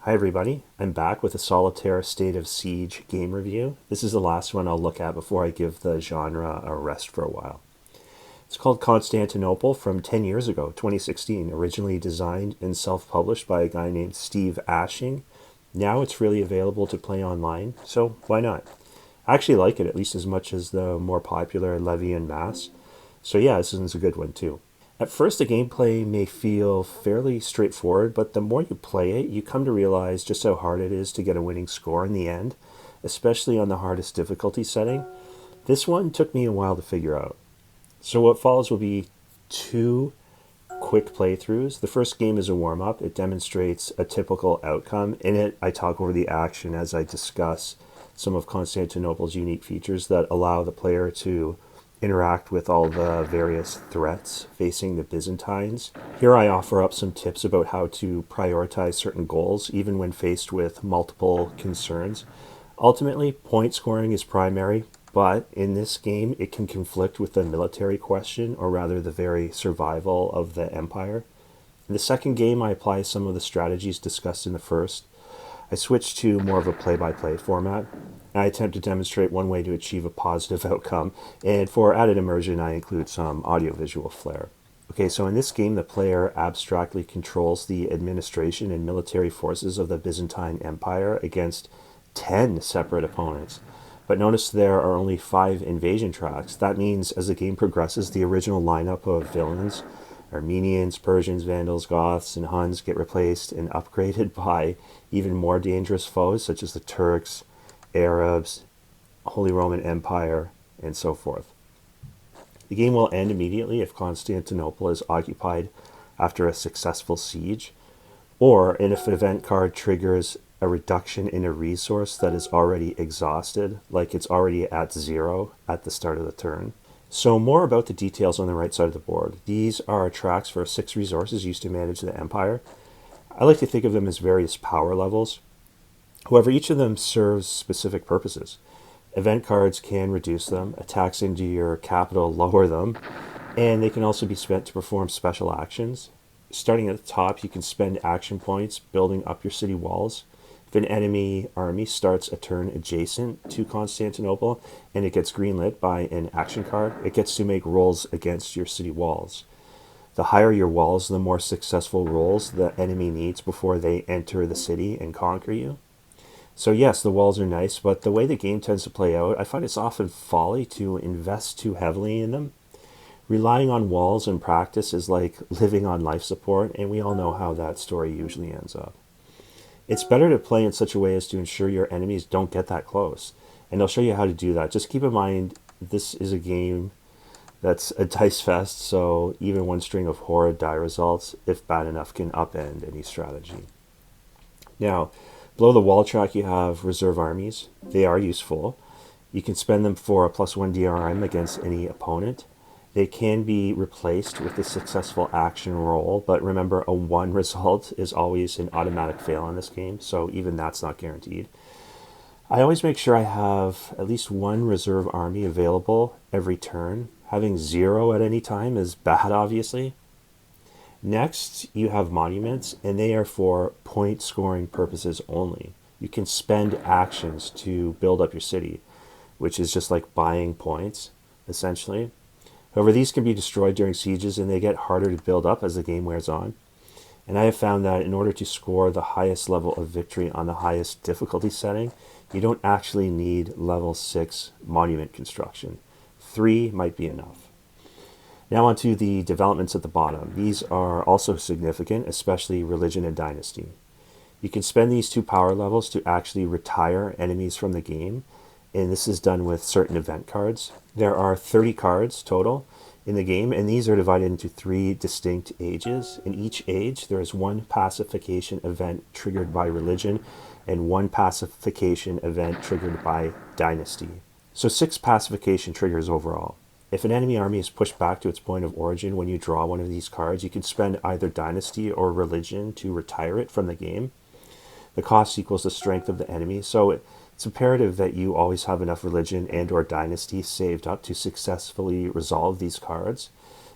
Hi everybody, I'm back with a Solitaire State of Siege game review. This is the last one I'll look at before I give the genre a rest for a while. It's called Constantinople from 10 years ago, 2016, originally designed and self-published by a guy named Steve Ashing. Now it's really available to play online, so why not? I actually like it at least as much as the more popular Levy and Mass. So yeah, this one's a good one too. At first, the gameplay may feel fairly straightforward, but the more you play it, you come to realize just how hard it is to get a winning score in the end, especially on the hardest difficulty setting. This one took me a while to figure out. So, what follows will be two quick playthroughs. The first game is a warm up, it demonstrates a typical outcome. In it, I talk over the action as I discuss some of Constantinople's unique features that allow the player to interact with all the various threats facing the Byzantines. Here I offer up some tips about how to prioritize certain goals, even when faced with multiple concerns. Ultimately, point scoring is primary, but in this game it can conflict with the military question, or rather the very survival of the empire. In the second game, I apply some of the strategies discussed in the first. I switch to more of a play-by-play format. I attempt to demonstrate one way to achieve a positive outcome, and for added immersion, I include some audiovisual flair. Okay, so in this game, the player abstractly controls the administration and military forces of the Byzantine Empire against 10 separate opponents. But notice there are only 5 invasion tracks. That means as the game progresses, the original lineup of villains, Armenians, Persians, Vandals, Goths, and Huns, get replaced and upgraded by even more dangerous foes such as the Turks, Arabs, Holy Roman Empire, and so forth. The game will end immediately if Constantinople is occupied after a successful siege, or if an event card triggers a reduction in a resource that is already exhausted, like it's already at 0 at the start of the turn. So more about the details on the right side of the board. These are tracks for 6 resources used to manage the empire. I like to think of them as various power levels. However, each of them serves specific purposes. Event cards can reduce them, attacks into your capital lower them, and they can also be spent to perform special actions. Starting at the top, you can spend action points building up your city walls. If an enemy army starts a turn adjacent to Constantinople and it gets greenlit by an action card, it gets to make rolls against your city walls. The higher your walls, the more successful rolls the enemy needs before they enter the city and conquer you. So yes, the walls are nice, but the way the game tends to play out, I find it's often folly to invest too heavily in them. Relying on walls in practice is like living on life support, and we all know how that story usually ends up. It's better to play in such a way as to ensure your enemies don't get that close. And I'll show you how to do that. Just keep in mind, this is a game that's a dice fest, so even one string of horrid die results, if bad enough, can upend any strategy. Now, below the wall track you have reserve armies. They are useful. You can spend them for a +1 DRM against any opponent. They can be replaced with a successful action roll, but remember, a 1 result is always an automatic fail in this game, so even that's not guaranteed. I always make sure I have at least 1 reserve army available every turn. Having 0 at any time is bad, obviously. Next, you have monuments, and they are for point scoring purposes only. You can spend actions to build up your city, which is just like buying points, essentially. However, these can be destroyed during sieges, and they get harder to build up as the game wears on. And I have found that in order to score the highest level of victory on the highest difficulty setting, you don't actually need level 6 monument construction. 3 might be enough. Now onto the developments at the bottom. These are also significant, especially religion and dynasty. You can spend these 2 power levels to actually retire enemies from the game, and this is done with certain event cards. There are 30 cards total in the game, and these are divided into 3 distinct ages. In each age, there is 1 pacification event triggered by religion and 1 pacification event triggered by dynasty. So 6 pacification triggers overall. If an enemy army is pushed back to its point of origin when you draw one of these cards, you can spend either dynasty or religion to retire it from the game. The cost equals the strength of the enemy, so it's imperative that you always have enough religion and or dynasty saved up to successfully resolve these cards.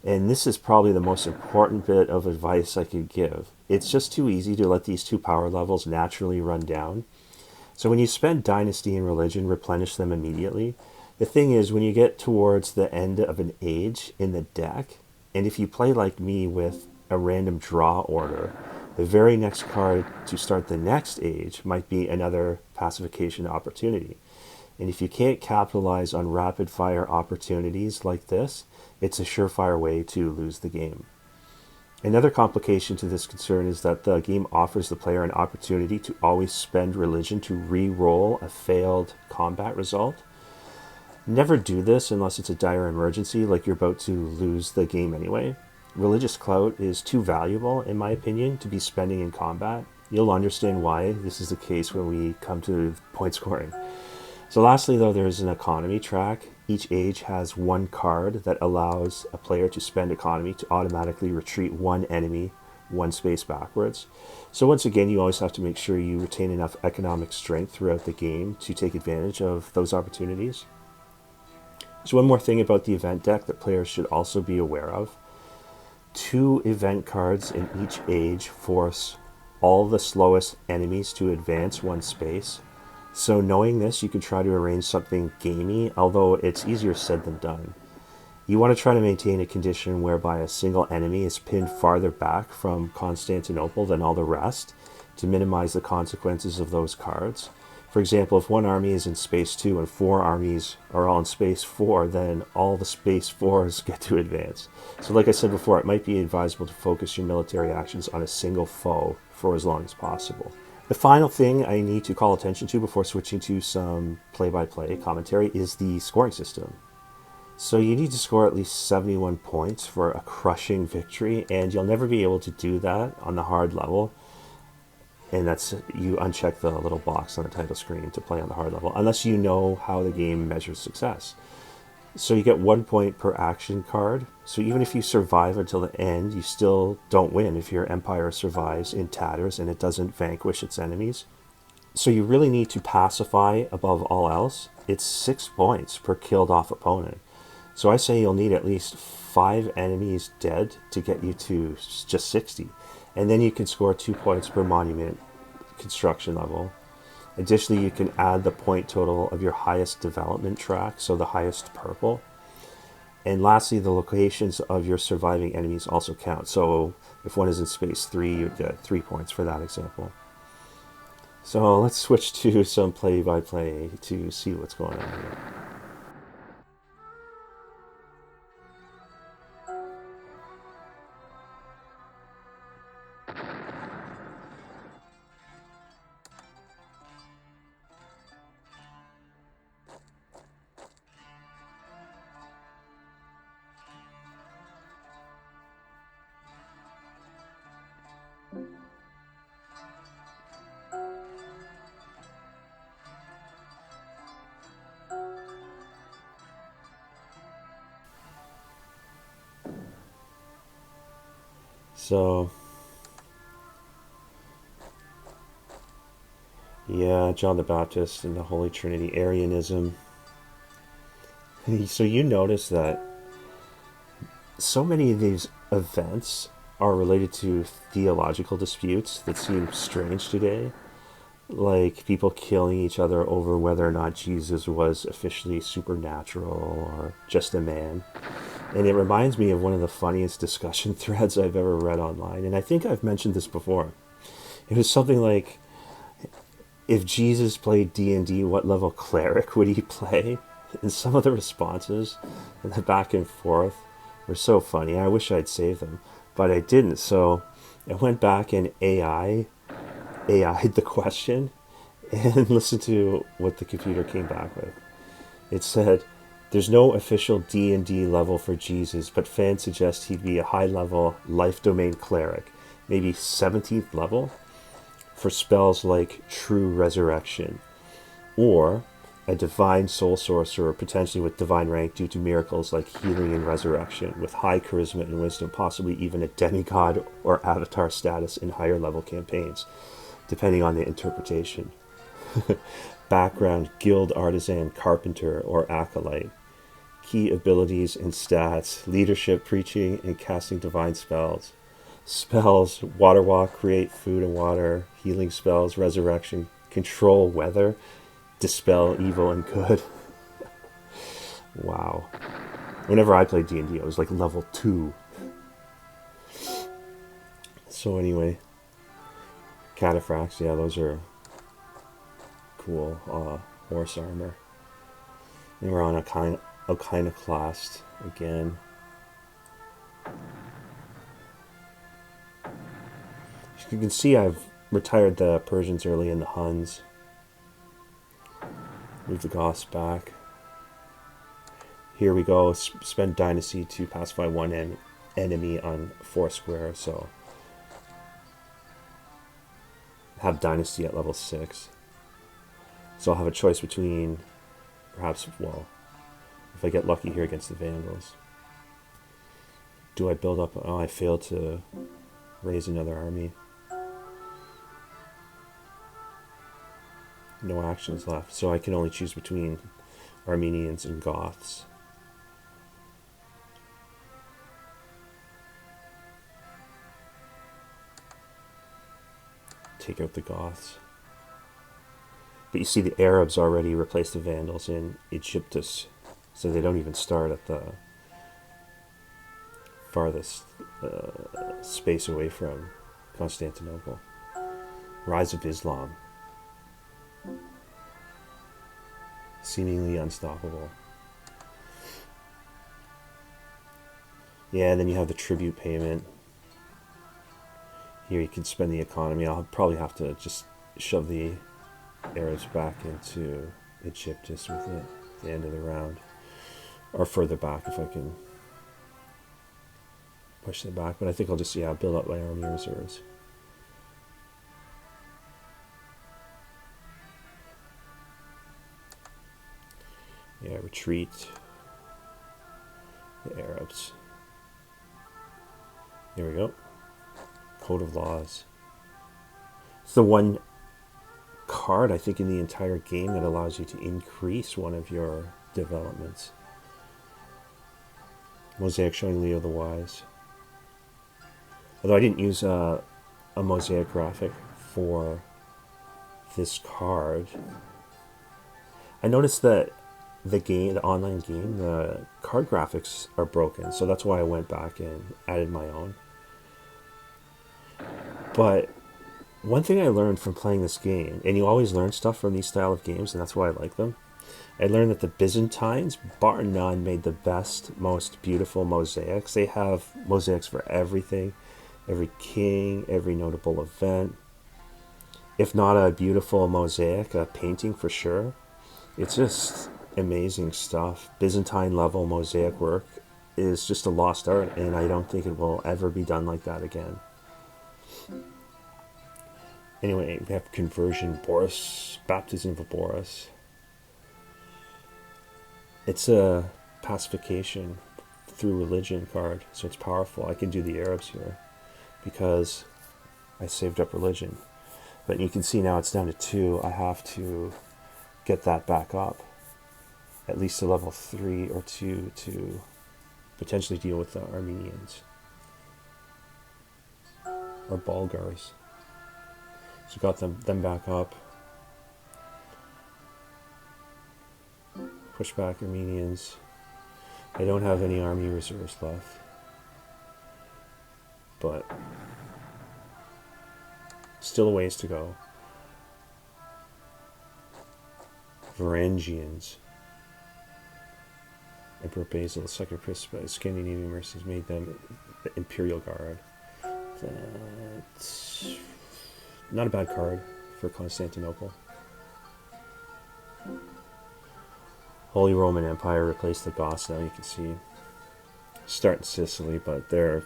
And this is probably the most important bit of advice I could give. it's just too easy to let these two power levels naturally run down. So when you spend Dynasty and Religion, replenish them immediately. The thing is, when you get towards the end of an age in the deck, and if you play like me with a random draw order, the very next card to start the next age might be another pacification opportunity. And if you can't capitalize on rapid fire opportunities like this, it's a surefire way to lose the game. Another complication to this concern is that the game offers the player an opportunity to always spend religion to re-roll a failed combat result. Never do this unless it's a dire emergency, like you're about to lose the game anyway. Religious clout is too valuable, in my opinion, to be spending in combat. You'll understand why this is the case when we come to point scoring. So lastly, though, there's an economy track. Each age has one card that allows a player to spend economy to automatically retreat one enemy one space backwards. So once again, you always have to make sure you retain enough economic strength throughout the game to take advantage of those opportunities. There's one more thing about the event deck that players should also be aware of. 2 event cards in each age force all the slowest enemies to advance one space. So knowing this, you can try to arrange something gamey, although it's easier said than done. You want to try to maintain a condition whereby a single enemy is pinned farther back from Constantinople than all the rest to minimize the consequences of those cards. For example, if one army is in space 2 and 4 armies are all in space 4, then all the space 4s get to advance. So like I said before, it might be advisable to focus your military actions on a single foe for as long as possible. The final thing I need to call attention to before switching to some play-by-play commentary is the scoring system. So you need to score at least 71 points for a crushing victory, and you'll never be able to do that on the hard level. And that's, you uncheck the little box on the title screen to play on the hard level, unless you know how the game measures success. So you get 1 point per action card. So even if you survive until the end, you still don't win if your empire survives in tatters and it doesn't vanquish its enemies. So you really need to pacify above all else. It's 6 points per killed off opponent. So I say you'll need at least 5 enemies dead to get you to just 60. And then you can score 2 points per monument construction level. Additionally, you can add the point total of your highest development track, so the highest purple. And lastly, the locations of your surviving enemies also count. So if one is in space 3, you get 3 points for that example. So let's switch to some play-by-play to see what's going on here. So, yeah, John the Baptist and the Holy Trinity, Arianism. So you notice that so many of these events are related to theological disputes that seem strange today, like people killing each other over whether or not Jesus was officially supernatural or just a man. And it reminds me of one of the funniest discussion threads I've ever read online, and I think I've mentioned this before. It was something like, if Jesus played D&D, what level cleric would he play? And some of the responses and the back and forth were so funny. I wish I'd saved them, but I didn't. So I went back and AI'd the question and listened to what the computer came back with. It said, there's no official D&D level for Jesus, but fans suggest he'd be a high-level life domain cleric, maybe 17th level, for spells like True Resurrection, or a divine soul sorcerer, potentially with divine rank due to miracles like healing and resurrection, with high charisma and wisdom, possibly even a demigod or avatar status in higher level campaigns, depending on the interpretation. Background, guild artisan, carpenter, or acolyte. Key abilities and stats, leadership, preaching, and casting divine spells. Spells: Water Walk, create food and water. Healing spells: Resurrection, control weather, dispel evil and good. Wow. Whenever I played D&D, I was like level 2. So anyway, cataphracts, yeah, those are cool. Horse armor. And we're on a iconoclast again. You can see I've retired the Persians early and the Huns. Move the Goths back. Here we go. Spend dynasty to pacify one enemy on 4 square. So have dynasty at level 6. So I'll have a choice between perhaps, well, if I get lucky here against the Vandals. Do I build up? Oh, I failed to raise another army. No actions left. So I can only choose between Armenians and Goths. Take out the Goths. But you see the Arabs already replaced the Vandals in Egyptus. So they don't even start at the farthest space away from Constantinople. Rise of Islam. Seemingly unstoppable. Yeah, and then you have the tribute payment. Here you can spend the economy. I'll probably have to just shove the Arabs back into Egyptus with it at the end of the round. Or further back if I can push them back. But I think I'll just, yeah, build up my army reserves. Yeah, retreat. The Arabs. There we go. Code of Laws. It's the one card, I think, in the entire game that allows you to increase one of your developments. Mosaic showing Leo the Wise. Although I didn't use a mosaic graphic for this card, I noticed that the online game, the card graphics are broken, so that's why I went back and added my own. But one thing I learned from playing this game, and you always learn stuff from these style of games, and that's why I like them. I learned that the Byzantines, bar none, made the best, most beautiful mosaics. They have mosaics for everything, every king, every notable event. If not a beautiful mosaic, a painting for sure. It's just amazing stuff. Byzantine level mosaic work is just a lost art, and I don't think it will ever be done like that again. Anyway, we have conversion, Boris, baptism of Boris. It's a pacification through religion card, so it's powerful. I can do the Arabs here because I saved up religion. But you can see now it's down to 2. I have to get that back up, at least to level 3 or 2 to potentially deal with the Armenians or Bulgars. So got them back up. Push back Armenians. I don't have any army reserves left, but still a ways to go. Varangians. Emperor Basil, the second principal Scandinavian mercenaries made them the Imperial Guard. That's not a bad card for Constantinople. Holy Roman Empire replaced the Goths. Now you can see start in Sicily, but they're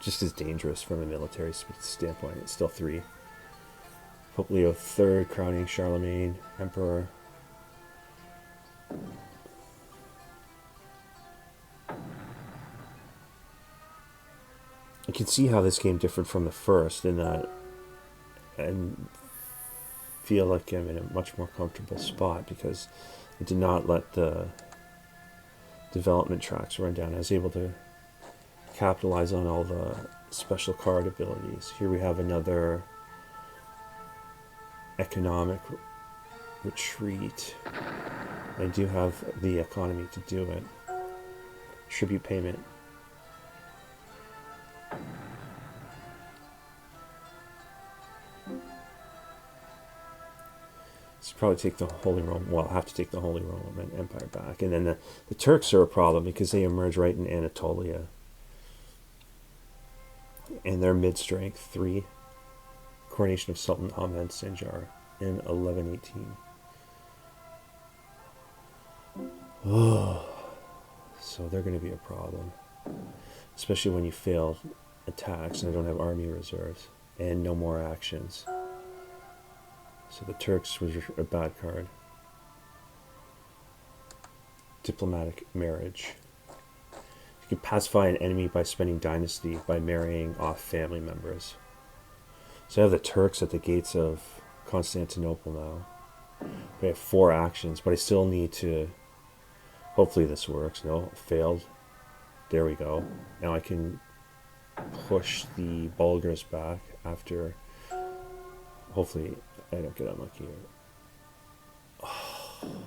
just as dangerous from a military standpoint. It's still 3. Pope Leo III crowning Charlemagne Emperor. You can see how this game differed from the first in that, and feel like I'm in a much more comfortable spot because it did not let the development tracks run down. I was able to capitalize on all the special card abilities. Here we have another economic retreat. I do have the economy to do it. Tribute payment. Let's probably take the Holy Roman. Well, I'll have to take the Holy Roman Empire back. And then the Turks are a problem because they emerge right in Anatolia. And they're mid-strength 3. Coronation of Sultan Ahmed Sanjar in 1118. Oh, so they're going to be a problem. Especially when you fail attacks and I don't have army reserves. And no more actions. So the Turks was a bad card. Diplomatic marriage. You can pacify an enemy by spending dynasty by marrying off family members. So I have the Turks at the gates of Constantinople now. I have 4 actions, but I still need to... Hopefully this works. No, it failed. There we go. Now I can push the Bulgars back after... Hopefully I don't get unlucky here. Oh.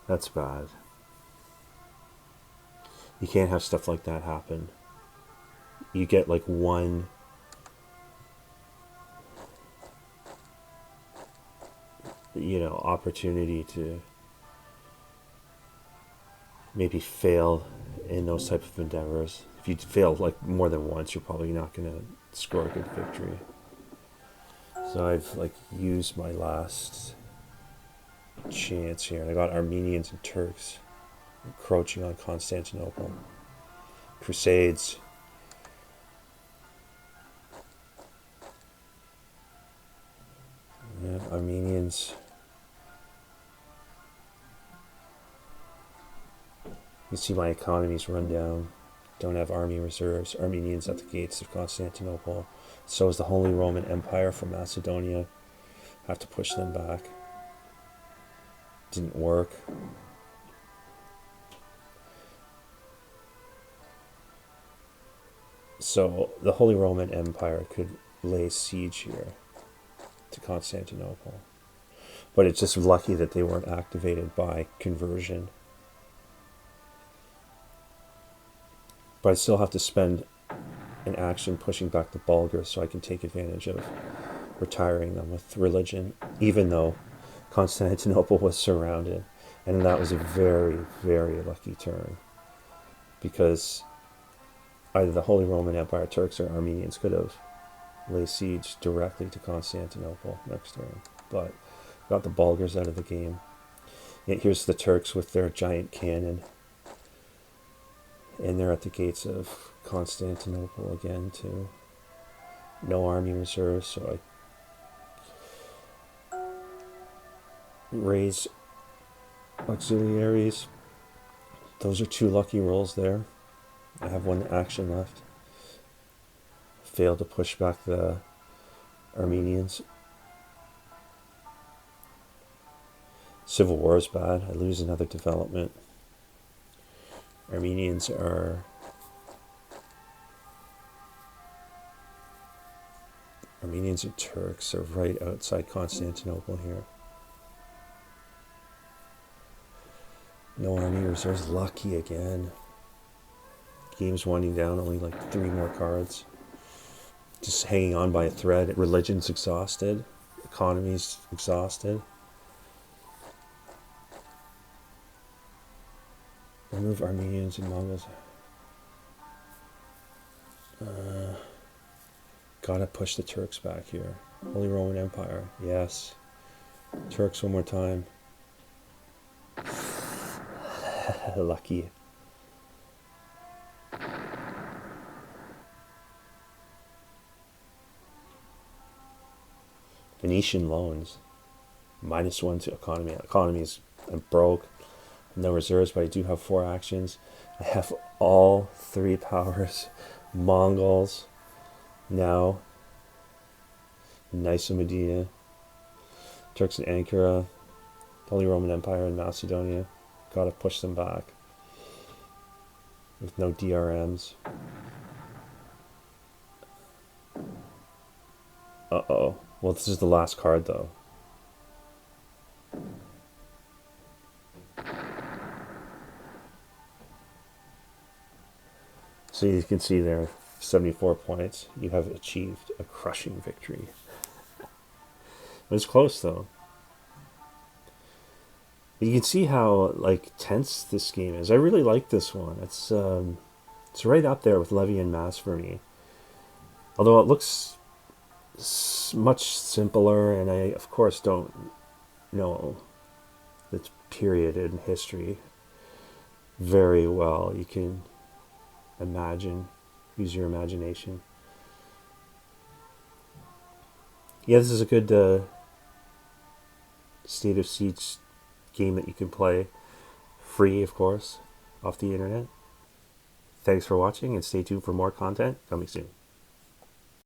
That's bad. You can't have stuff like that happen. You get like one opportunity to maybe fail in those type of endeavors. If you fail like more than once, you're probably not going to score a good victory. So I've like used my last chance here. I got Armenians and Turks encroaching on Constantinople. Crusades. Yeah, Armenians. You see my economy's run down. Don't have army reserves. Armenians at the gates of Constantinople. So is the Holy Roman Empire from Macedonia. Have to push them back. Didn't work. So the Holy Roman Empire could lay siege here to Constantinople. But it's just lucky that they weren't activated by conversion. But I still have to spend an action pushing back the Bulgars so I can take advantage of retiring them with religion, even though Constantinople was surrounded. And that was a very, very lucky turn. Because either the Holy Roman Empire, Turks, or Armenians could have laid siege directly to Constantinople next turn. But got the Bulgars out of the game. Yet here's the Turks with their giant cannon. And they're at the gates of Constantinople again too. No army reserves, so I raise auxiliaries. Those are 2 lucky rolls there. I have 1 action left. Failed to push back the Armenians. Civil War is bad. I lose another development. Armenians and Turks are right outside Constantinople here. No army reserves. Lucky again. Game's winding down. Only like 3 more cards. Just hanging on by a thread. Religion's exhausted. Economy's exhausted. Remove Armenians and Mongols. Gotta push the Turks back here. Holy Roman Empire. Yes. Turks one more time. Lucky. Venetian loans. -1 to economy. Economy's broke. No reserves, but I do have 4 actions. I have all 3 powers. Mongols. Now. Nice Medina. Turks and Ankara. Holy Roman Empire and Macedonia. Gotta push them back. with no DRMs. Uh-oh. Well, this is the last card, though. So you can see there, 74 points. You have achieved a crushing victory. It was close, though. But you can see how like tense this game is. I really like this one. It's right up there with Levy and Mass for me. Although it looks much simpler, and I of course don't know its period in history very well. You can imagine, use your imagination. Yeah, this is a good State of Siege game that you can play free, of course, off the internet. Thanks for watching, and stay tuned for more content coming soon.